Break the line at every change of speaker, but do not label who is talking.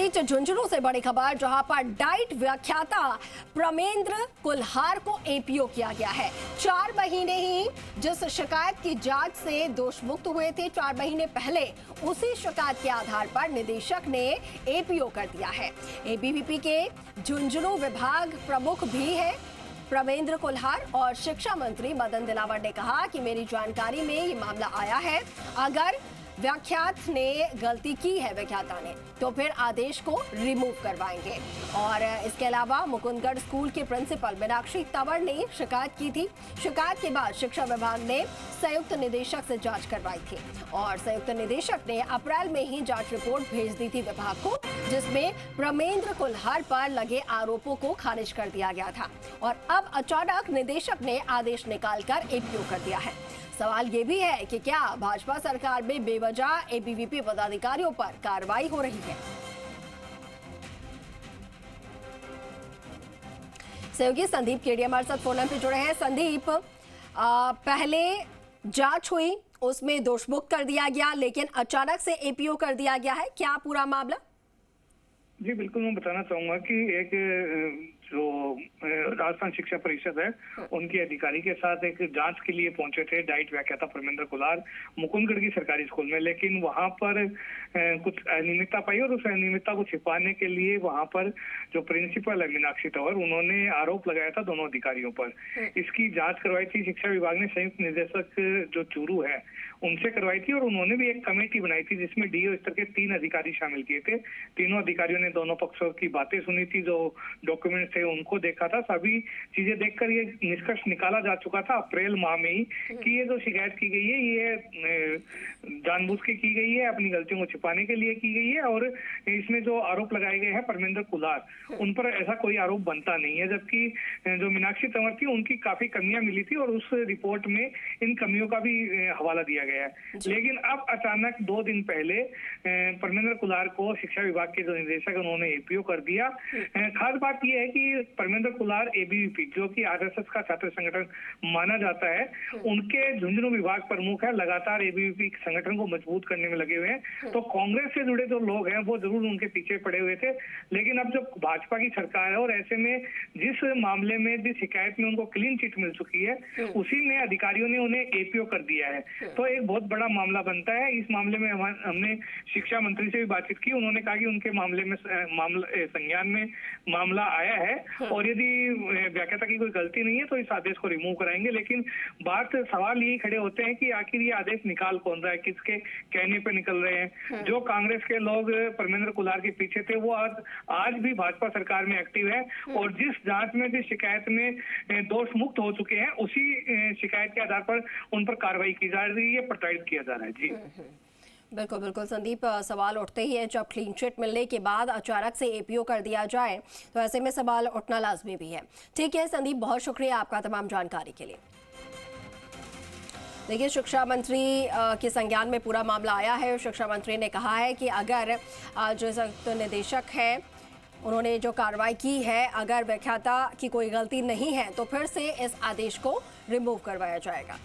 झुंझुनू से बड़ी खबर, जहां पर डाइट व्याख्याता प्रमेंद्र कुल्हार को एपीओ किया गया है। 4 महीने ही जिस शिकायत की जांच से दोष मुक्त हुए थे, 4 महीने पहले उसी शिकायत के आधार पर निदेशक ने एपीओ कर दिया है। एबीवीपी के झुंझुनू विभाग प्रमुख भी है प्रमेंद्र कुल्हार, और शिक्षा मंत्री मदन दिलावर ने कहा कि मेरी जानकारी में ये मामला आया है। अगर व्याख्यात ने गलती की है व्याख्याता ने, तो फिर आदेश को रिमूव करवाएंगे। और इसके अलावा मुकुंदगढ़ स्कूल के प्रिंसिपल मीनाक्षी तंवर ने शिकायत की थी। शिकायत के बाद शिक्षा विभाग ने संयुक्त निदेशक से जांच करवाई थी, और संयुक्त निदेशक ने अप्रैल में ही जांच रिपोर्ट भेज दी थी विभाग को, जिसमें प्रमेंद्र कुल्हार पर लगे आरोपों को खारिज कर दिया गया था। और अब अचानक निदेशक ने आदेश निकालकर एपीओ कर दिया है। सवाल ये भी है कि क्या भाजपा सरकार में बेवजह एबीवीपी पदाधिकारियों पर कार्रवाई हो रही है। सहयोगी संदीप केडिया हमारे साथ फोन पे जुड़े हैं। संदीप, पहले जांच हुई, उसमें दोषमुक्त कर दिया गया, लेकिन अचानक से एपीओ कर दिया गया है, क्या पूरा मामला?
जी बिल्कुल, मैं बताना चाहूंगा कि एक जो राजस्थान शिक्षा परिषद है, उनके अधिकारी के साथ एक जांच के लिए पहुंचे थे डाइट व्याख्याता प्रमेंद्र कुल्हार मुकुंदगढ़ की सरकारी स्कूल में, लेकिन वहां पर कुछ अनियमितता पाई, और उस अनियमितता को छिपाने के लिए वहां पर जो प्रिंसिपल है मीनाक्षी तंवर, उन्होंने आरोप लगाया था दोनों अधिकारियों पर। इसकी जांच करवाई थी शिक्षा विभाग ने, संयुक्त निदेशक जो चूरू है उनसे करवाई थी, और उन्होंने भी एक कमेटी बनाई थी जिसमें डीओ स्तर के 3 अधिकारी शामिल किए थे। तीनों अधिकारियों ने दोनों पक्षों की बातें सुनी थी, जो डॉक्यूमेंट थे उनको देखा था। सभी चीजें देखकर ये निष्कर्ष निकाला जा चुका था अप्रैल माह में ही कि ये जो शिकायत की गई है ये जानबूझ के की गई है, अपनी गलतियों को छिपाने के लिए की गई है, और इसमें जो आरोप लगाए गए हैं प्रमेंद्र कुल्हार, उन पर ऐसा कोई आरोप बनता नहीं है। जबकि जो मीनाक्षी तंवर थी, उनकी काफी कमियां मिली थी, और उस रिपोर्ट में इन कमियों का भी हवाला दिया गया है। लेकिन अब अचानक 2 दिन पहले प्रमेंद्र कुल्हार को शिक्षा विभाग के जो निदेशक उन्होंने एपीओ कर दिया। खास बात यह है कि प्रमेंद्र कुल्हार एबीवीपी, जो कि आरएसएस का छात्र संगठन माना जाता है, उनके झुंझुनू विभाग प्रमुख है, लगातार एबीवीपी संगठन को मजबूत करने में लगे हुए हैं। तो कांग्रेस से जुड़े जो लोग हैं वो जरूर उनके पीछे पड़े हुए थे, लेकिन अब जो भाजपा की सरकार है, और ऐसे में जिस मामले में, जिस शिकायत में उनको क्लीन चिट मिल चुकी है, उसी में अधिकारियों ने उन्हें एपीओ कर दिया है। तो एक बहुत बड़ा मामला बनता है। इस मामले में हमने शिक्षा मंत्री से भी बातचीत की। उन्होंने कहा कि उनके मामले में संज्ञान में मामला आया है, और यदि व्याख्याता की कोई गलती नहीं है तो इस आदेश को रिमूव कराएंगे। लेकिन सवाल यही खड़े होते हैं कि आखिर ये आदेश निकाल कौन रहा है, किसके कहने पे निकल रहे हैं। जो कांग्रेस के लोग प्रमेंद्र कुल्हार के पीछे थे, वो आज भी भाजपा सरकार में एक्टिव है, और जिस जांच में, जिस शिकायत में दोष मुक्त हो चुके हैं, उसी शिकायत के आधार पर उन पर कार्रवाई की जा रही है, प्रताड़ित किया जा रहा है। जी
बिल्कुल बिल्कुल संदीप, सवाल उठते ही है जब क्लीन चिट मिलने के बाद अचानक से एपीओ कर दिया जाए, तो ऐसे में सवाल उठना लाजमी भी है। ठीक है संदीप, बहुत शुक्रिया आपका तमाम जानकारी के लिए। देखिए, शिक्षा मंत्री के संज्ञान में पूरा मामला आया है। शिक्षा मंत्री ने कहा है कि अगर जो संयुक्त निदेशक है उन्होंने जो कार्रवाई की है, अगर व्याख्याता की कोई गलती नहीं है तो फिर से इस आदेश को रिमूव करवाया जाएगा।